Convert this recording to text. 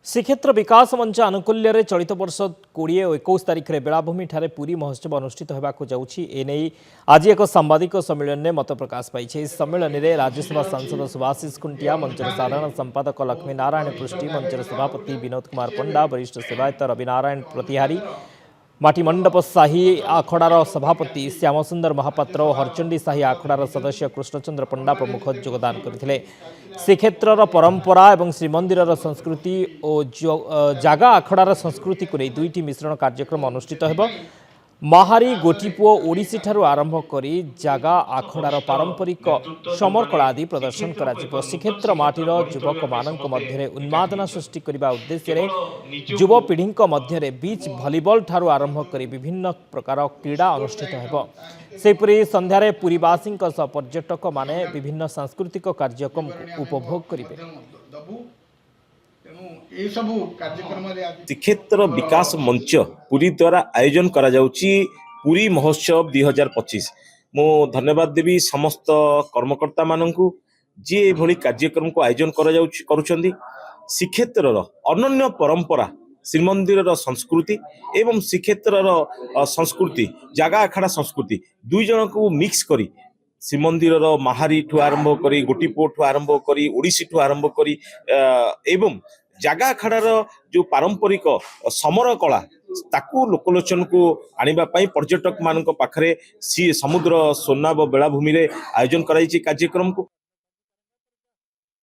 श्रीक्षेत्र विकास मंच आनुकूल्य चलित वर्ष 20 और 21 तारिख में बेलाभूमि ठारे पुरी महोत्सव अनुष्ठित होगाक जाऊँगी आज एक सांबादिक सम्मेलन में मत प्रकाश पाई। इस सम्मेलन में राज्यसभा सांसद सुभाषिष खुंटिया, मंचर साधारण संपादक लक्ष्मी नारायण पृष्टि, मंचर सभापति विनोद कुमार पंडा, वरिष्ठ सेवायत रविनारायण प्रतिहारी, माटीमंडप शाही आखड़ार सभापति श्यामसुंदर महापात्र और हरचंडी शाही आखड़ार सदस्य कृष्णचंद्र पंडा प्रमुख योगदान करथिले। श्रीक्षेत्रर परंपरा एवं श्रीमंदिर संस्कृति और जागा आखड़ार संस्कृति को नहीं दुईटी मिश्रण कार्यक्रम अनुष्ठित होब। महारी गोटीपुओ ओडिसी ठारू आरंभ करी जागा आखड़ार पारंपरिक समर कला आदि प्रदर्शन करा जिवो। श्रीक्षेत्र माटीर युवक मानक मध्यरे उन्मादना सृष्टि करबा उद्देश्य युवपीढ़ी मध्यरे बीच भलीबॉल ठारू आरंभ करी विभिन्न प्रकार क्रीड़ा अनुष्ठित हेब। सेपरी संध्यारे पुरीवासी पर्यटक माने विभिन्न सांस्कृतिक कार्यक्रम उपभोग करिवे। श्रीक्षेत्र विकास मंच पुरी द्वारा आयोजन करा जाउची पुरी महोत्सव 2025। मो धन्यवाद देवी समस्त कर्मकर्ता माननकु जे भली कार्यक्रम को आयोजन करा जाउची करूछंदी। श्रीक्षेत्रर अनन्य परंपरा, श्रीमंदिर संस्कृति एवं श्रीक्षेत्रर संस्कृति, जागा आखड़ा संस्कृति दुई जन को मिक्स करी श्रीमंदिर महारी ठू आरंभ करी गोटीपुओ ठू आरंभ करी ओडिसी ठू आरंभ करी एवं जागा आखड़ार जो पारंपरिक समर कला ताकू लोकलोचन को आनिबा पई पर्यटक मानक पाखरे सी समुद्र सोनाब बेलाभूमि रे आयोजन कराई कार्यक्रम को।